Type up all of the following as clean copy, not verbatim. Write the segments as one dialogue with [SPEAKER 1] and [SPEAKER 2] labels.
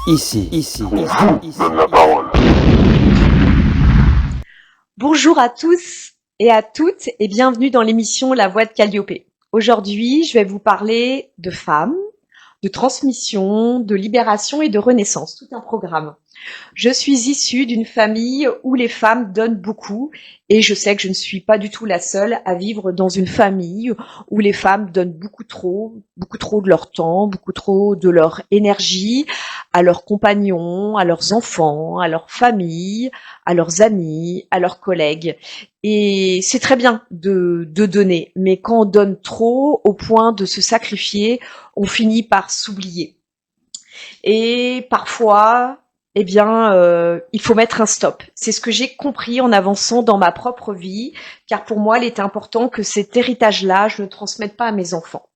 [SPEAKER 1] Donne la parole.
[SPEAKER 2] Bonjour à tous et à toutes et bienvenue dans l'émission La Voix de Calliope. Aujourd'hui, je vais vous parler de femmes, de transmission, de libération et de renaissance, tout un programme. Je suis issue d'une famille où les femmes donnent beaucoup et je sais que je ne suis pas du tout la seule à vivre dans une famille où les femmes donnent beaucoup trop de leur temps, beaucoup trop de leur énergie à leurs compagnons, à leurs enfants, à leur famille, à leurs amis, à leurs collègues. Et c'est très bien de donner, mais quand on donne trop au point de se sacrifier, on finit par s'oublier. Et parfois, il faut mettre un stop. C'est ce que j'ai compris en avançant dans ma propre vie, car pour moi, il est important que cet héritage-là, je ne le transmette pas à mes enfants.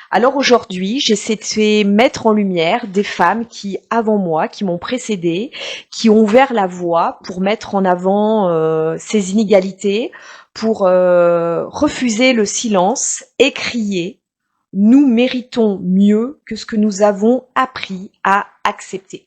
[SPEAKER 2] Alors aujourd'hui, j'essaie de mettre en lumière des femmes qui, avant moi, qui m'ont précédée, qui ont ouvert la voie pour mettre en avant ces inégalités, pour refuser le silence et crier nous méritons mieux que ce que nous avons appris à accepter.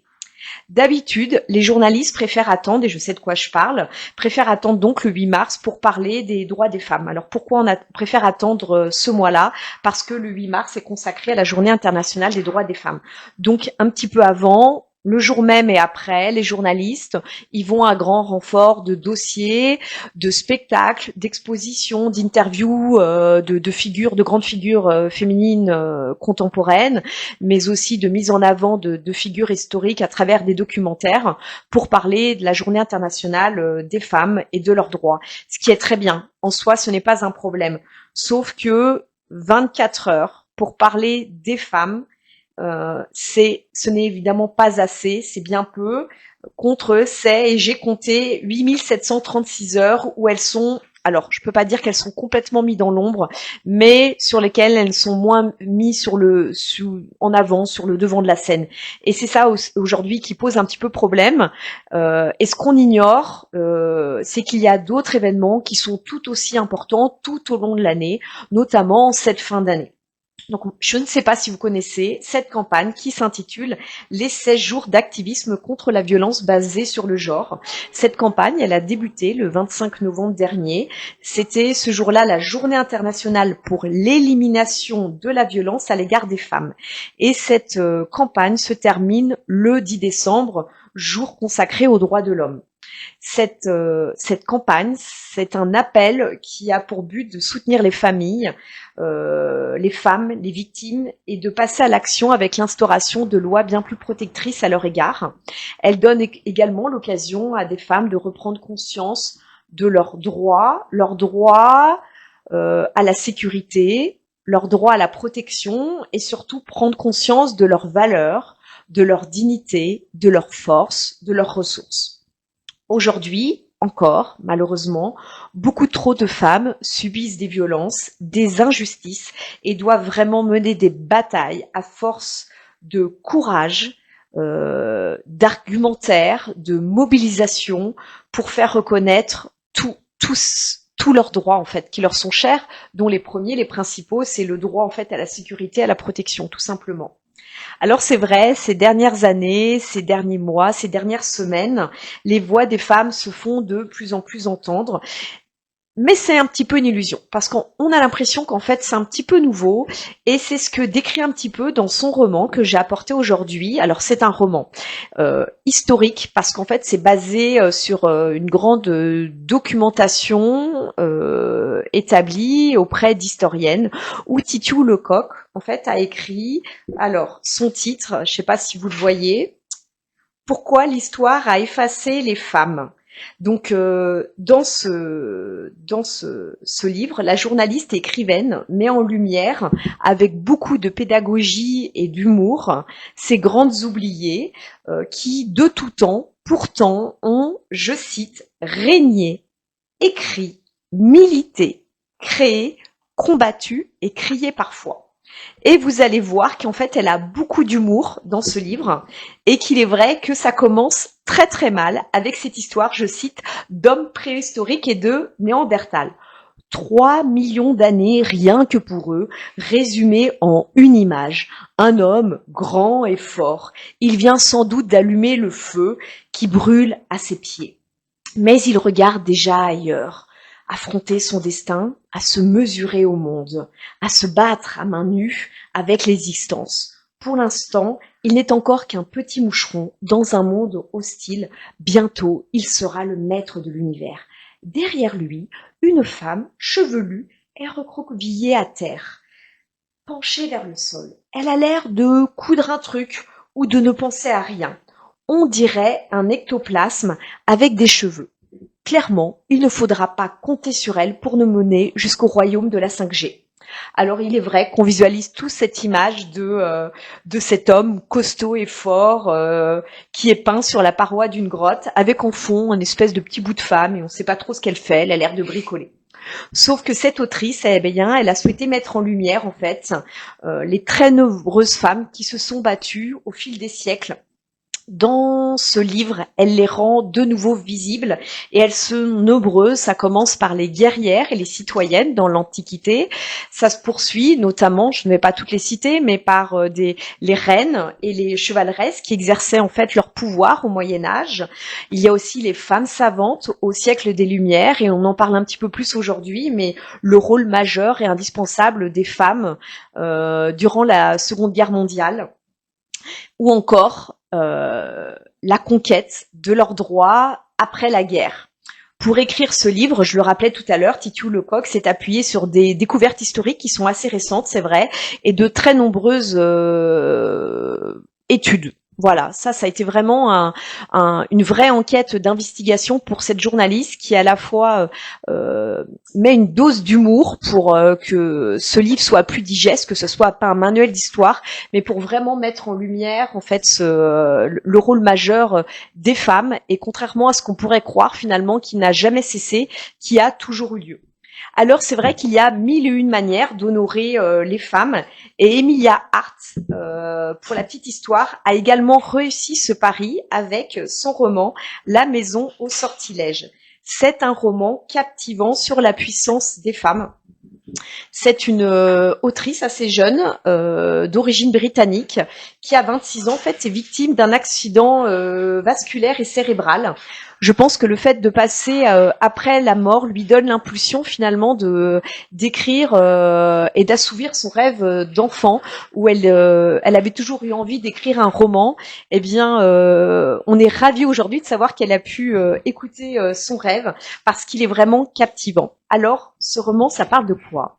[SPEAKER 2] D'habitude, les journalistes préfèrent attendre, et je sais de quoi je parle, préfèrent attendre donc le 8 mars pour parler des droits des femmes. Alors pourquoi préfère attendre ce mois-là? Parce que le 8 mars est consacré à la Journée internationale des droits des femmes. Donc un petit peu avant, le jour même et après, les journalistes, ils vont à grand renfort de dossiers, de spectacles, d'expositions, d'interviews de figures, de grandes figures féminines contemporaines, mais aussi de mise en avant de figures historiques à travers des documentaires pour parler de la Journée internationale des femmes et de leurs droits. Ce qui est très bien. En soi, ce n'est pas un problème. Sauf que 24 heures pour parler des femmes, ce n'est évidemment pas assez, c'est bien peu. Et j'ai compté 8736 heures où elles sont, alors je peux pas dire qu'elles sont complètement mises dans l'ombre, mais sur lesquelles elles sont moins mises en avant, sur le devant de la scène. Et c'est ça aujourd'hui qui pose un petit peu problème. Et ce qu'on ignore, c'est qu'il y a d'autres événements qui sont tout aussi importants tout au long de l'année, notamment en cette fin d'année. Donc, je ne sais pas si vous connaissez cette campagne qui s'intitule Les 16 jours d'activisme contre la violence basée sur le genre. Cette campagne, elle a débuté le 25 novembre dernier. C'était ce jour-là la journée internationale pour l'élimination de la violence à l'égard des femmes. Et cette campagne se termine le 10 décembre, jour consacré aux droits de l'homme. Cette campagne, c'est un appel qui a pour but de soutenir les familles, les femmes, les victimes, et de passer à l'action avec l'instauration de lois bien plus protectrices à leur égard. Elle donne également l'occasion à des femmes de reprendre conscience de leurs droits à la sécurité, leurs droits à la protection, et surtout prendre conscience de leurs valeurs, de leur dignité, de leur force, de leurs ressources. Aujourd'hui, encore, malheureusement, beaucoup trop de femmes subissent des violences, des injustices et doivent vraiment mener des batailles à force de courage, d'argumentaire, de mobilisation pour faire reconnaître tous leurs droits en fait qui leur sont chers, dont les premiers, les principaux, c'est le droit en fait à la sécurité, à la protection, tout simplement. Alors c'est vrai, ces dernières années, ces derniers mois, ces dernières semaines, les voix des femmes se font de plus en plus entendre. Mais c'est un petit peu une illusion, parce qu'on a l'impression qu'en fait c'est un petit peu nouveau, et c'est ce que décrit un petit peu dans son roman que j'ai apporté aujourd'hui. Alors c'est un roman historique, parce qu'en fait c'est basé sur une grande documentation établie auprès d'historiennes, où Titu Lecoq en fait a écrit, alors son titre, je sais pas si vous le voyez, Pourquoi l'histoire a effacé les femmes. Donc, dans ce livre, la journaliste et écrivaine met en lumière, avec beaucoup de pédagogie et d'humour, ces grandes oubliées qui, de tout temps, pourtant, ont, je cite, régné, écrit, milité, créé, combattu et crié parfois. Et vous allez voir qu'en fait, elle a beaucoup d'humour dans ce livre et qu'il est vrai que ça commence très très mal avec cette histoire, je cite, d'hommes préhistoriques et de Néandertal. 3 millions d'années rien que pour eux, résumées en une image. Un homme grand et fort. Il vient sans doute d'allumer le feu qui brûle à ses pieds. Mais il regarde déjà ailleurs, affronter son destin, à se mesurer au monde, à se battre à main nue avec l'existence. Pour l'instant, il n'est encore qu'un petit moucheron dans un monde hostile. Bientôt, il sera le maître de l'univers. Derrière lui, une femme chevelue est recroquevillée à terre, penchée vers le sol. Elle a l'air de coudre un truc ou de ne penser à rien. On dirait un ectoplasme avec des cheveux. Clairement, il ne faudra pas compter sur elle pour nous mener jusqu'au royaume de la 5G. Alors il est vrai qu'on visualise tous cette image de cet homme costaud et fort qui est peint sur la paroi d'une grotte avec en fond une espèce de petit bout de femme et on ne sait pas trop ce qu'elle fait, elle a l'air de bricoler. Sauf que cette autrice, eh bien, elle a souhaité mettre en lumière en fait les très nombreuses femmes qui se sont battues au fil des siècles. Dans ce livre, elle les rend de nouveau visibles et elles sont nombreuses. Ça commence par les guerrières et les citoyennes dans l'Antiquité. Ça se poursuit notamment, je ne vais pas toutes les citer, mais par les reines et les chevaleresses qui exerçaient en fait leur pouvoir au Moyen-Âge. Il y a aussi les femmes savantes au siècle des Lumières et on en parle un petit peu plus aujourd'hui, mais le rôle majeur et indispensable des femmes durant la Seconde Guerre mondiale. Ou encore la conquête de leurs droits après la guerre. Pour écrire ce livre, je le rappelais tout à l'heure, Titiou Lecoq s'est appuyé sur des découvertes historiques qui sont assez récentes, c'est vrai, et de très nombreuses études. Voilà, ça a été vraiment une vraie enquête d'investigation pour cette journaliste qui à la fois met une dose d'humour pour que ce livre soit plus digeste, que ce soit pas un manuel d'histoire, mais pour vraiment mettre en lumière en fait le rôle majeur des femmes et contrairement à ce qu'on pourrait croire finalement qui n'a jamais cessé, qui a toujours eu lieu. Alors c'est vrai qu'il y a 1001 manières d'honorer les femmes et Emilia Hart, pour la petite histoire, a également réussi ce pari avec son roman La maison au sortilège. C'est un roman captivant sur la puissance des femmes. C'est une autrice assez jeune, d'origine britannique, qui a 26 ans, en fait, est victime d'un accident vasculaire et cérébral. Je pense que le fait de passer après la mort lui donne l'impulsion finalement de d'écrire et d'assouvir son rêve d'enfant, où elle avait toujours eu envie d'écrire un roman. Eh bien, on est ravis aujourd'hui de savoir qu'elle a pu écouter son rêve parce qu'il est vraiment captivant. Alors, ce roman, ça parle de quoi ?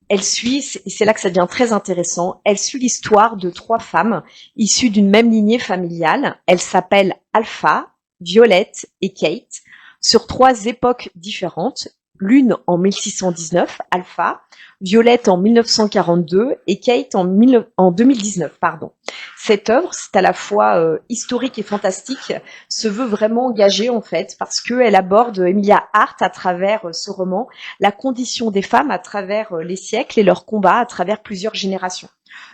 [SPEAKER 2] Elle suit, et c'est là que ça devient très intéressant, elle suit l'histoire de 3 femmes issues d'une même lignée familiale. Elles s'appellent Alpha, Violette et Kate, sur 3 époques différentes. L'une en 1619, Alpha, Violette en 1942 et Kate en 2019, pardon. Cette œuvre, c'est à la fois historique et fantastique, se veut vraiment engagée en fait, parce qu'elle aborde, Emilia Hart, à travers ce roman, la condition des femmes à travers les siècles et leurs combats à travers plusieurs générations.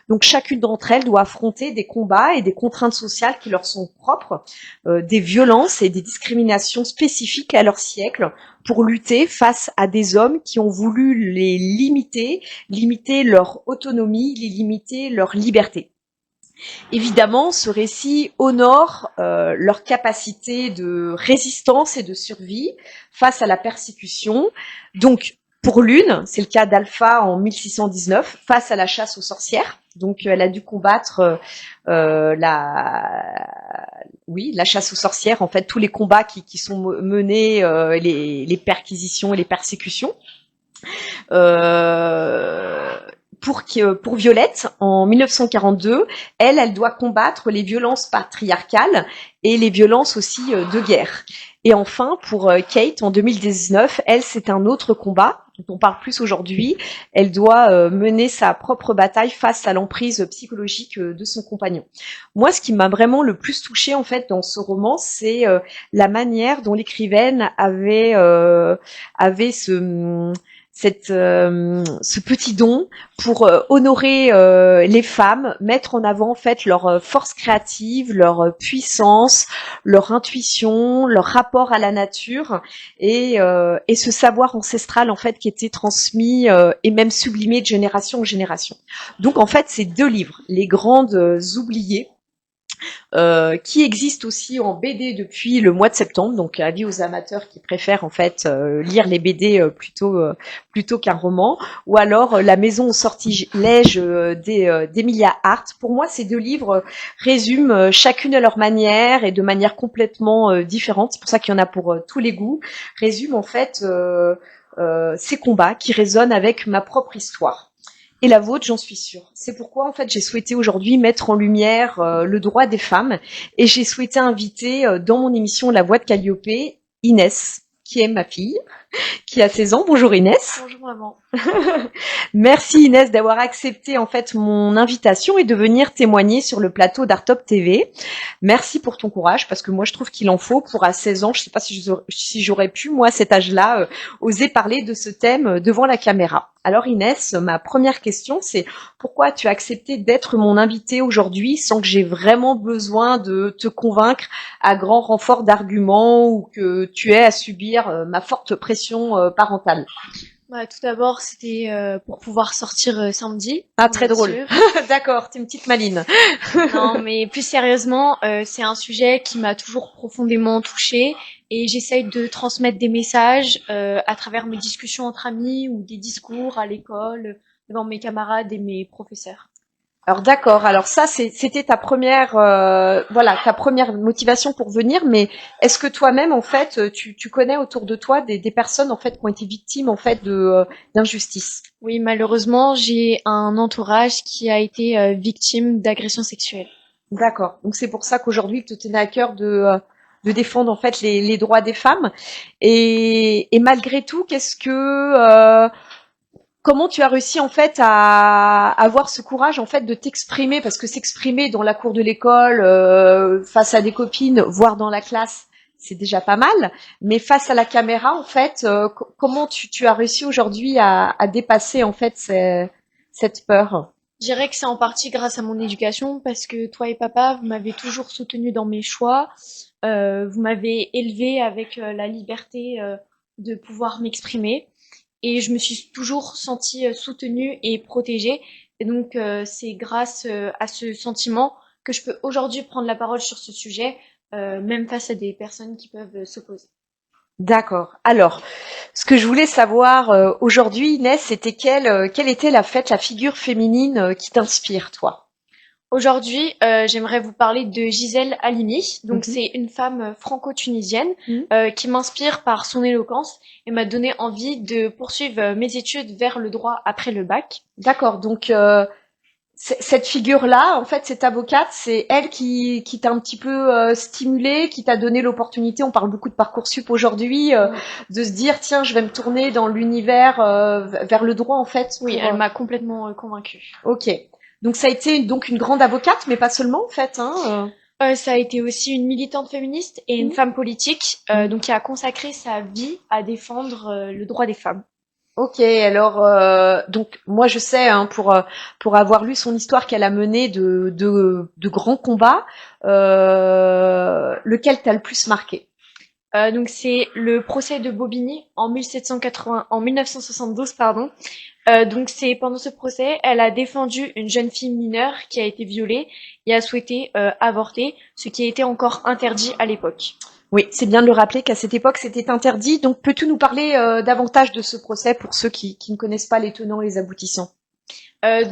[SPEAKER 2] Donc chacune d'entre elles doit affronter des combats et des contraintes sociales qui leur sont propres, des violences et des discriminations spécifiques à leur siècle pour lutter face à des hommes qui ont voulu les limiter leur autonomie, les limiter leur liberté. Évidemment, ce récit honore leur capacité de résistance et de survie face à la persécution. Donc, pour l'une, c'est le cas d'Alpha en 1619, face à la chasse aux sorcières. Donc, elle a dû combattre la chasse aux sorcières, en fait, tous les combats qui sont menés, les perquisitions et les persécutions. Pour Violette, en 1942, elle doit combattre les violences patriarcales et les violences aussi de guerre. Et enfin, pour Kate, en 2019, elle, c'est un autre combat dont on parle plus aujourd'hui. Elle doit mener sa propre bataille face à l'emprise psychologique de son compagnon. Moi, ce qui m'a vraiment le plus touchée, en fait, dans ce roman, c'est la manière dont l'écrivaine avait ce petit don pour honorer les femmes, mettre en avant en fait leur force créative, leur puissance, leur intuition, leur rapport à la nature et ce savoir ancestral en fait qui était transmis et même sublimé de génération en génération. Donc en fait, ces deux livres, Les Grandes Oubliées, qui existe aussi en BD depuis le mois de septembre, donc avis aux amateurs qui préfèrent en fait lire les BD plutôt qu'un roman, ou alors La Maison aux sortilèges d'Emilia Hart. Pour moi, ces deux livres résument chacune à leur manière et de manière complètement différente. C'est pour ça qu'il y en a pour tous les goûts. Résument en fait ces combats qui résonnent avec ma propre histoire. Et la vôtre, j'en suis sûre. C'est pourquoi, en fait, j'ai souhaité aujourd'hui mettre en lumière le droit des femmes et j'ai souhaité inviter dans mon émission La Voix de Calliope, Inès, qui est ma fille, qui a 16 ans. Bonjour Inès.
[SPEAKER 1] Bonjour maman.
[SPEAKER 2] Merci Inès d'avoir accepté en fait mon invitation et de venir témoigner sur le plateau d'Artop TV. Merci pour ton courage parce que moi je trouve qu'il en faut pour à 16 ans, je sais pas si j'aurais pu moi à cet âge-là oser parler de ce thème devant la caméra. Alors Inès, ma première question c'est pourquoi tu as accepté d'être mon invitée aujourd'hui sans que j'ai vraiment besoin de te convaincre à grand renfort d'arguments ou que tu aies à subir ma forte pression parentale.
[SPEAKER 1] Bah, tout d'abord, c'était pour pouvoir sortir samedi.
[SPEAKER 2] Ah, très
[SPEAKER 1] bien
[SPEAKER 2] drôle.
[SPEAKER 1] sûr.
[SPEAKER 2] D'accord, t'es une petite maline.
[SPEAKER 1] Non, mais plus sérieusement, c'est un sujet qui m'a toujours profondément touchée et j'essaye de transmettre des messages à travers mes discussions entre amis ou des discours à l'école, devant mes camarades et mes professeurs.
[SPEAKER 2] Alors d'accord. Alors ça, c'était ta première, ta première motivation pour venir. Mais est-ce que toi-même, en fait, tu connais autour de toi des personnes en fait qui ont été victimes en fait de d'injustice?
[SPEAKER 1] Oui, malheureusement, j'ai un entourage qui a été victime d'agressions sexuelles.
[SPEAKER 2] D'accord. Donc c'est pour ça qu'aujourd'hui, tu tenais à cœur de défendre en fait les droits des femmes. Et malgré tout, comment tu as réussi en fait à avoir ce courage en fait de t'exprimer parce que s'exprimer dans la cour de l'école face à des copines, voire dans la classe, c'est déjà pas mal. Mais face à la caméra, en fait, comment tu as réussi aujourd'hui à dépasser en fait cette peur?
[SPEAKER 1] Je dirais que c'est en partie grâce à mon éducation parce que toi et papa, vous m'avez toujours soutenue dans mes choix. Vous m'avez élevée avec la liberté de pouvoir m'exprimer et je me suis toujours sentie soutenue et protégée. Et donc c'est grâce à ce sentiment que je peux aujourd'hui prendre la parole sur ce sujet, même face à des personnes qui peuvent s'opposer.
[SPEAKER 2] D'accord. Alors, ce que je voulais savoir aujourd'hui, Inès, c'était quelle était la figure féminine qui t'inspire, toi?
[SPEAKER 1] Aujourd'hui, j'aimerais vous parler de Gisèle Halimi. Donc,
[SPEAKER 2] Mhm.
[SPEAKER 1] c'est une femme franco-tunisienne
[SPEAKER 2] Mhm.
[SPEAKER 1] qui m'inspire par son éloquence et m'a donné envie de poursuivre mes études vers le droit après le bac.
[SPEAKER 2] D'accord. Donc, cette figure-là, en fait, cette avocate, c'est elle qui t'a un petit peu stimulé, qui t'a donné l'opportunité. On parle beaucoup de Parcoursup aujourd'hui, de se dire tiens, je vais me tourner dans l'univers vers le droit, en fait.
[SPEAKER 1] Oui, elle m'a complètement convaincue.
[SPEAKER 2] Ok. Donc ça a été donc une grande avocate, mais pas seulement, en fait.
[SPEAKER 1] Ça a été aussi une militante féministe et une femme politique, donc qui a consacré sa vie à défendre le droit des femmes.
[SPEAKER 2] Ok, alors donc moi je sais pour avoir lu son histoire qu'elle a mené de grands combats, lequel t'a le plus marqué?
[SPEAKER 1] Donc c'est le procès de Bobigny en 1972, pardon. Donc c'est pendant ce procès, elle a défendu une jeune fille mineure qui a été violée et a souhaité avorter, ce qui était encore interdit à l'époque.
[SPEAKER 2] Oui, c'est bien de le rappeler qu'à cette époque c'était interdit. Donc peux-tu nous parler davantage de ce procès pour ceux qui ne connaissent pas les tenants et les aboutissants?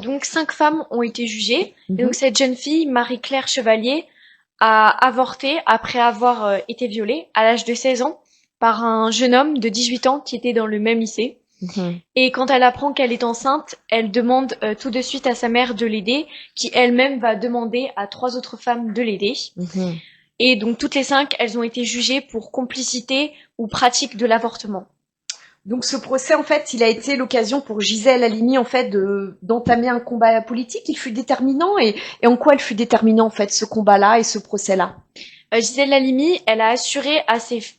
[SPEAKER 1] Donc 5 femmes ont été jugées. Et donc cette jeune fille, Marie-Claire Chevalier, a avorté après avoir été violée à l'âge de 16 ans par un jeune homme de 18 ans qui était dans le même lycée. Et quand elle apprend qu'elle est enceinte, elle demande tout de suite à sa mère de l'aider, qui elle-même va demander à 3 autres femmes de l'aider. Et donc toutes les 5, elles ont été jugées pour complicité ou pratique de l'avortement.
[SPEAKER 2] Donc ce procès, en fait, il a été l'occasion pour Gisèle Halimi, en fait, d'entamer un combat politique. Il fut déterminant et en quoi il fut déterminant, en fait, ce combat-là et ce procès-là?
[SPEAKER 1] Gisèle Halimi, elle a assuré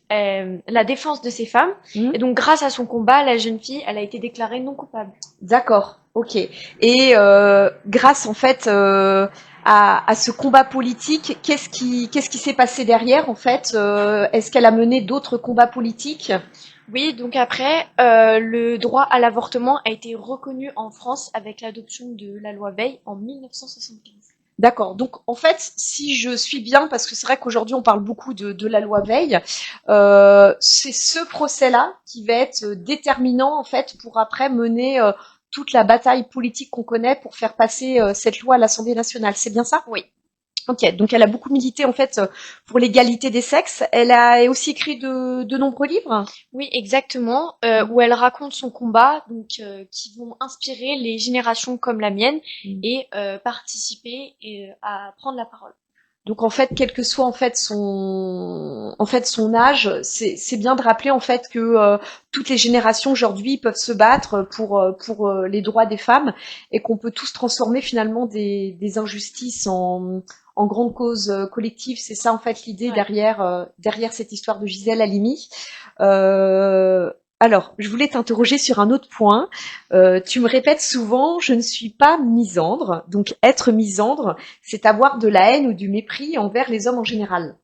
[SPEAKER 1] la défense de ces femmes.
[SPEAKER 2] Mhm.
[SPEAKER 1] Et donc, grâce à son combat, la jeune fille, elle a été déclarée non coupable.
[SPEAKER 2] D'accord, ok. Et grâce en fait à ce combat politique, qu'est-ce qui s'est passé derrière en fait Est-ce qu'elle a mené d'autres combats politiques?
[SPEAKER 1] Oui, donc après, le droit à l'avortement a été reconnu en France avec l'adoption de la loi Veil en 1975.
[SPEAKER 2] D'accord. Donc en fait, si je suis bien, parce que c'est vrai qu'aujourd'hui on parle beaucoup de la loi Veil, c'est ce procès-là qui va être déterminant en fait pour après mener toute la bataille politique qu'on connaît pour faire passer cette loi à l'Assemblée nationale. C'est bien ça?
[SPEAKER 1] Oui.
[SPEAKER 2] Ok, donc elle a beaucoup milité en fait pour l'égalité des sexes. Elle a aussi écrit de nombreux livres.
[SPEAKER 1] Oui, exactement, où elle raconte son combat, donc qui vont inspirer les générations comme la mienne et participer à prendre la parole.
[SPEAKER 2] Donc en fait, quel que soit son âge, c'est bien de rappeler en fait que toutes les générations aujourd'hui peuvent se battre pour les droits des femmes et qu'on peut tous transformer finalement des injustices en grande cause collective. C'est ça en fait l'idée
[SPEAKER 1] Ouais.
[SPEAKER 2] derrière cette histoire de Gisèle Halimi. Euh, alors, je voulais t'interroger sur un autre point. Tu me répètes souvent, je ne suis pas misandre. Donc, être misandre, c'est avoir de la haine ou du mépris envers les hommes en général.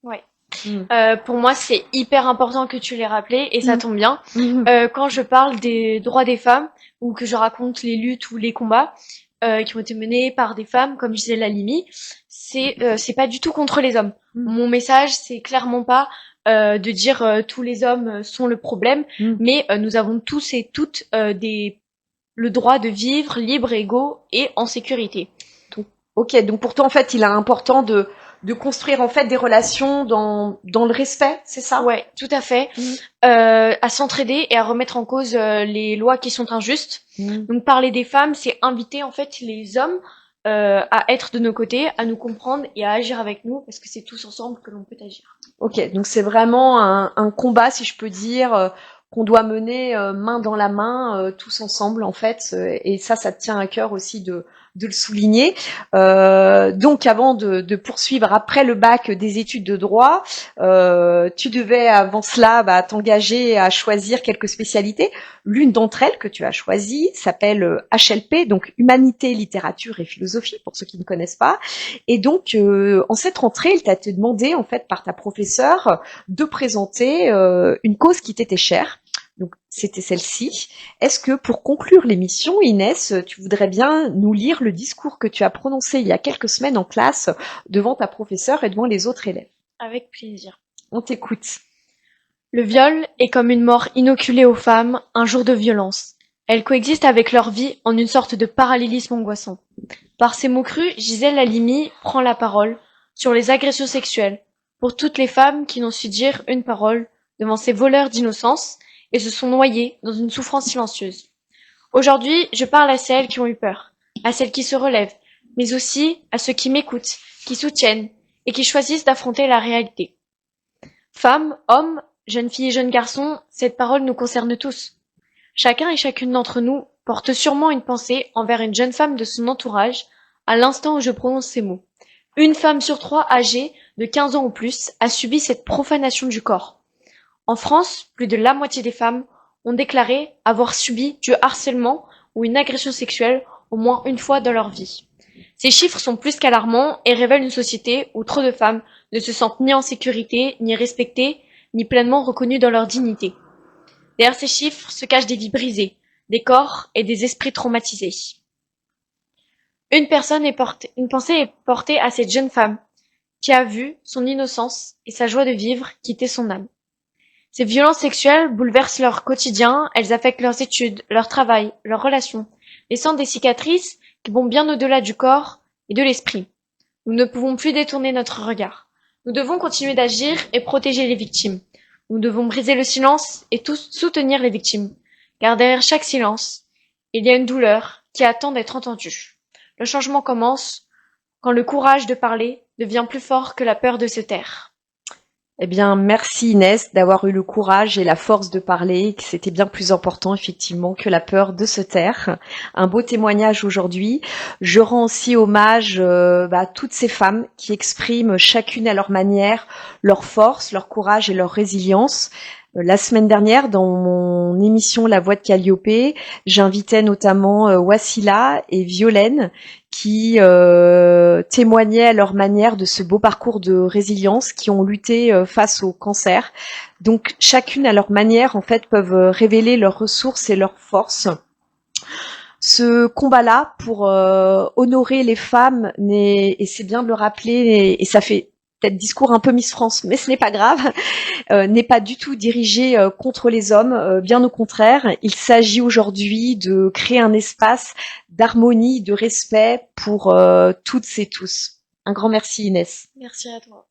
[SPEAKER 1] Ouais.
[SPEAKER 2] Mm.
[SPEAKER 1] Pour moi, c'est hyper important que tu l'aies rappelé et ça
[SPEAKER 2] Mm.
[SPEAKER 1] tombe bien.
[SPEAKER 2] Mhm.
[SPEAKER 1] Quand je parle des droits des femmes ou que je raconte les luttes ou les combats qui ont été menés par des femmes, comme Gisèle Halimi, c'est pas du tout contre les hommes.
[SPEAKER 2] Mm.
[SPEAKER 1] Mon message, c'est clairement pas de dire tous les hommes sont le problème,
[SPEAKER 2] Mm.
[SPEAKER 1] mais nous avons tous et toutes le droit de vivre libre, égaux et en sécurité.
[SPEAKER 2] Ok, donc pour toi, en fait, il est important de construire en fait des relations dans le respect, c'est ça?
[SPEAKER 1] Ouais, tout à fait.
[SPEAKER 2] Mm.
[SPEAKER 1] À s'entraider et à remettre en cause les lois qui sont injustes.
[SPEAKER 2] Mm.
[SPEAKER 1] Donc parler des femmes, c'est inviter en fait les hommes à être de nos côtés, à nous comprendre et à agir avec nous, parce que c'est tous ensemble que l'on peut agir.
[SPEAKER 2] Ok, donc c'est vraiment un combat, si je peux dire, qu'on doit mener main dans la main, tous ensemble en fait, et ça te tient à cœur aussi de le souligner. Donc avant de poursuivre après le bac des études de droit, tu devais avant cela t'engager à choisir quelques spécialités. L'une d'entre elles que tu as choisie s'appelle HLP, donc Humanité, Littérature et Philosophie, pour ceux qui ne connaissent pas. Et donc, en cette rentrée, il t'a été demandé, en fait, par ta professeure, de présenter une cause qui t'était chère. Donc, c'était celle-ci. Est-ce que, pour conclure l'émission, Inès, tu voudrais bien nous lire le discours que tu as prononcé il y a quelques semaines en classe devant ta professeure et devant les autres élèves?
[SPEAKER 1] Avec plaisir.
[SPEAKER 2] On t'écoute.
[SPEAKER 1] Le viol est comme une mort inoculée aux femmes, un jour de violence. Elles coexistent avec leur vie en une sorte de parallélisme angoissant. Par ces mots crus, Gisèle Halimi prend la parole sur les agressions sexuelles pour toutes les femmes qui n'ont su dire une parole devant ces voleurs d'innocence et se sont noyées dans une souffrance silencieuse. Aujourd'hui, je parle à celles qui ont eu peur, à celles qui se relèvent, mais aussi à ceux qui m'écoutent, qui soutiennent et qui choisissent d'affronter la réalité. Femmes, hommes, jeunes filles et jeunes garçons, cette parole nous concerne tous. Chacun et chacune d'entre nous porte sûrement une pensée envers une jeune femme de son entourage à l'instant où je prononce ces mots. Une femme sur 3 âgée de 15 ans ou plus a subi cette profanation du corps. En France, plus de la moitié des femmes ont déclaré avoir subi du harcèlement ou une agression sexuelle au moins une fois dans leur vie. Ces chiffres sont plus qu'alarmants et révèlent une société où trop de femmes ne se sentent ni en sécurité, ni respectées, ni pleinement reconnues dans leur dignité. Derrière ces chiffres se cachent des vies brisées, des corps et des esprits traumatisés. Une pensée est portée à cette jeune femme qui a vu son innocence et sa joie de vivre quitter son âme. Ces violences sexuelles bouleversent leur quotidien, elles affectent leurs études, leur travail, leurs relations, laissant des cicatrices qui vont bien au-delà du corps et de l'esprit. Nous ne pouvons plus détourner notre regard. Nous devons continuer d'agir et protéger les victimes. Nous devons briser le silence et tous soutenir les victimes, car derrière chaque silence, il y a une douleur qui attend d'être entendue. Le changement commence quand le courage de parler devient plus fort que la peur de se taire.
[SPEAKER 2] Eh bien, merci Inès d'avoir eu le courage et la force de parler, que c'était bien plus important effectivement que la peur de se taire. Un beau témoignage aujourd'hui. Je rends aussi hommage à toutes ces femmes qui expriment chacune à leur manière leur force, leur courage et leur résilience. La semaine dernière, dans mon émission La Voix de Calliope, j'invitais notamment Wassila et Violaine qui témoignaient à leur manière de ce beau parcours de résilience, qui ont lutté face au cancer. Donc chacune à leur manière, en fait, peuvent révéler leurs ressources et leurs forces. Ce combat-là pour honorer les femmes, et c'est bien de le rappeler, et ça fait peut-être discours un peu Miss France, mais ce n'est pas grave, n'est pas du tout dirigé contre les hommes, bien au contraire. Il s'agit aujourd'hui de créer un espace d'harmonie, de respect pour toutes et tous. Un grand merci Inès.
[SPEAKER 1] Merci à toi.